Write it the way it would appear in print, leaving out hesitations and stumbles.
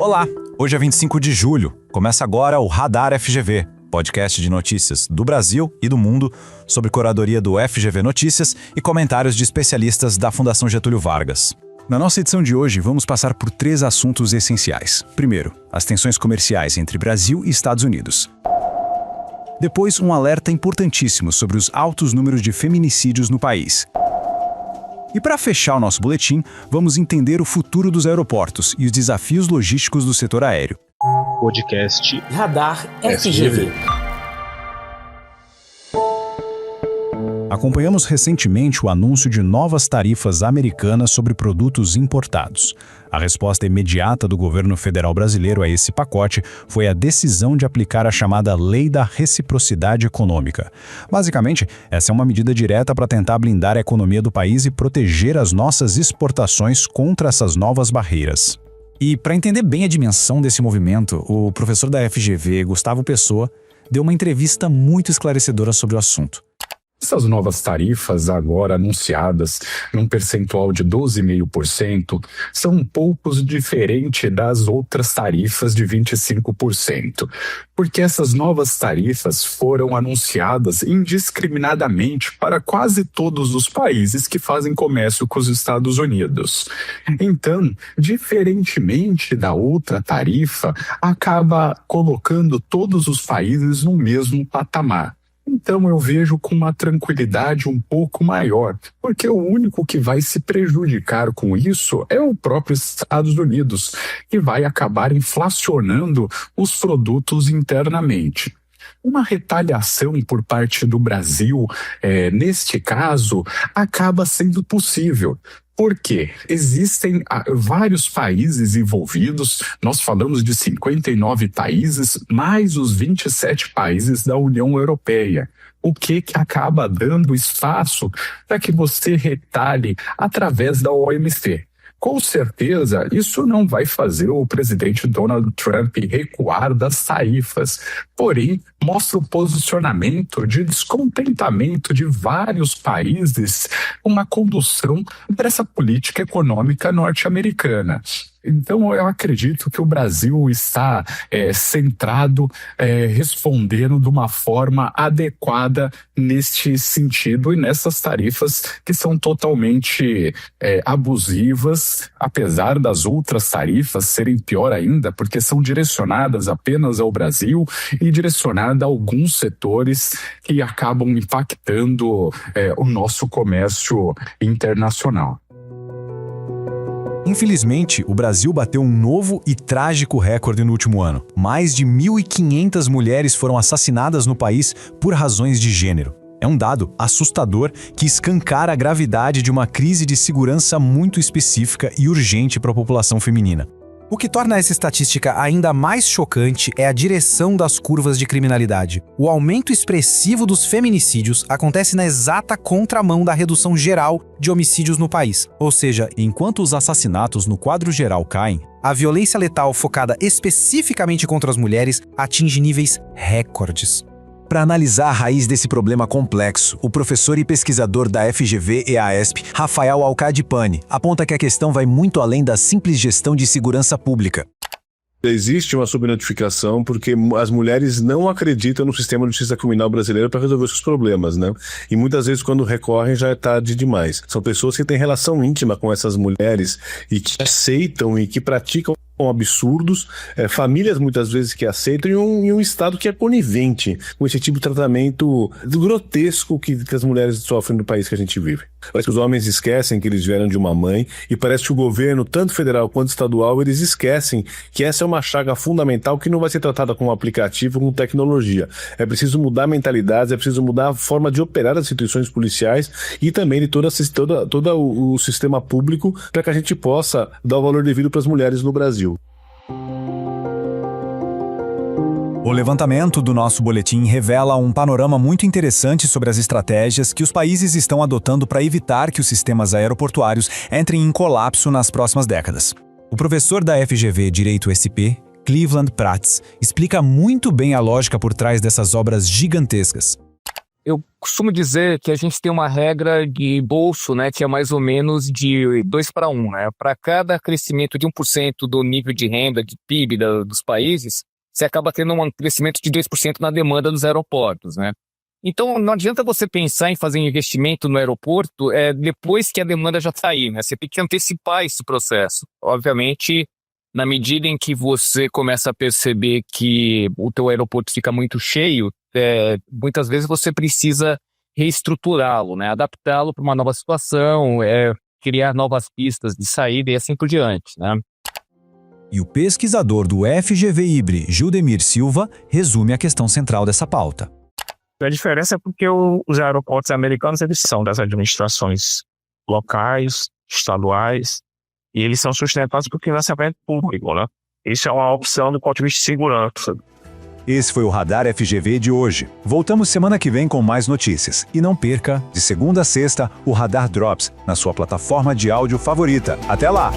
Olá, hoje é 25 de julho. Começa agora o Radar FGV, podcast de notícias do Brasil e do mundo sobre curadoria do FGV Notícias e comentários de especialistas da Fundação Getúlio Vargas. Na nossa edição de hoje, vamos passar por 3 assuntos essenciais. Primeiro, as tensões comerciais entre Brasil e Estados Unidos. Depois, um alerta importantíssimo sobre os altos números de feminicídios no país. E para fechar o nosso boletim, vamos entender o futuro dos aeroportos e os desafios logísticos do setor aéreo. Podcast Radar FGV. Acompanhamos recentemente o anúncio de novas tarifas americanas sobre produtos importados. A resposta imediata do governo federal brasileiro a esse pacote foi a decisão de aplicar a chamada Lei da Reciprocidade Econômica. Basicamente, essa é uma medida direta para tentar blindar a economia do país e proteger as nossas exportações contra essas novas barreiras. E para entender bem a dimensão desse movimento, o professor da FGV, Gustavo Pessoa, deu uma entrevista muito esclarecedora sobre o assunto. Essas novas tarifas, agora anunciadas num percentual de 12,5%, são um pouco diferente das outras tarifas de 25%, porque essas novas tarifas foram anunciadas indiscriminadamente para quase todos os países que fazem comércio com os Estados Unidos. Então, diferentemente da outra tarifa, acaba colocando todos os países no mesmo patamar. Então eu vejo com uma tranquilidade um pouco maior, porque o único que vai se prejudicar com isso é o próprio Estados Unidos, que vai acabar inflacionando os produtos internamente. Uma retaliação por parte do Brasil, neste caso, acaba sendo possível. Porque existem vários países envolvidos, nós falamos de 59 países, mais os 27 países da União Europeia. O que acaba dando espaço para que você retalhe através da OMC. Com certeza, isso não vai fazer o presidente Donald Trump recuar das tarifas, porém, mostra o posicionamento de descontentamento de vários países, uma condução para essa política econômica norte-americana. Então, eu acredito que o Brasil está centrado, respondendo de uma forma adequada neste sentido e nessas tarifas que são totalmente abusivas, apesar das outras tarifas serem pior ainda, porque são direcionadas apenas ao Brasil e direcionadas a alguns setores que acabam impactando o nosso comércio internacional. Infelizmente, o Brasil bateu um novo e trágico recorde no último ano. Mais de 1.500 mulheres foram assassinadas no país por razões de gênero. É um dado assustador que escancara a gravidade de uma crise de segurança muito específica e urgente para a população feminina. O que torna essa estatística ainda mais chocante é a direção das curvas de criminalidade. O aumento expressivo dos feminicídios acontece na exata contramão da redução geral de homicídios no país. Ou seja, enquanto os assassinatos no quadro geral caem, a violência letal focada especificamente contra as mulheres atinge níveis recordes. Para analisar a raiz desse problema complexo, o professor e pesquisador da FGV e AESP, Rafael Alcadipani, aponta que a questão vai muito além da simples gestão de segurança pública. Existe uma subnotificação porque as mulheres não acreditam no sistema de justiça criminal brasileiro para resolver os seus problemas, né? E muitas vezes quando recorrem já é tarde demais. São pessoas que têm relação íntima com essas mulheres e que aceitam e que praticam absurdos, famílias muitas vezes que aceitam e um Estado que é conivente com esse tipo de tratamento grotesco que as mulheres sofrem no país que a gente vive. Parece que os homens esquecem que eles vieram de uma mãe e parece que o governo, tanto federal quanto estadual, eles esquecem que essa é uma chaga fundamental que não vai ser tratada como aplicativo, como tecnologia. É preciso mudar mentalidades, é preciso mudar a forma de operar as instituições policiais e também de todo o sistema público para que a gente possa dar o valor devido para as mulheres no Brasil. O levantamento do nosso boletim revela um panorama muito interessante sobre as estratégias que os países estão adotando para evitar que os sistemas aeroportuários entrem em colapso nas próximas décadas. O professor da FGV Direito SP, Cleveland Prats, explica muito bem a lógica por trás dessas obras gigantescas. Eu costumo dizer que a gente tem uma regra de bolso, né, que é mais ou menos de 2 para 1, né? Para cada crescimento de 1% do nível de renda, de PIB dos países, você acaba tendo um crescimento de 2% na demanda dos aeroportos, né? Então, não adianta você pensar em fazer investimento no aeroporto depois que a demanda já está aí, né? Você tem que antecipar esse processo. Obviamente, na medida em que você começa a perceber que o teu aeroporto fica muito cheio, muitas vezes você precisa reestruturá-lo, né? Adaptá-lo para uma nova situação, criar novas pistas de saída e assim por diante, né? E o pesquisador do FGV IBRE, Gildemir Silva, resume a questão central dessa pauta. A diferença é porque os aeroportos americanos, eles são das administrações locais, estaduais, e eles são sustentados por financiamento público, né? Isso é uma opção do ponto de vista de segurança. Esse foi o Radar FGV de hoje. Voltamos semana que vem com mais notícias. E não perca, de segunda a sexta, o Radar Drops, na sua plataforma de áudio favorita. Até lá!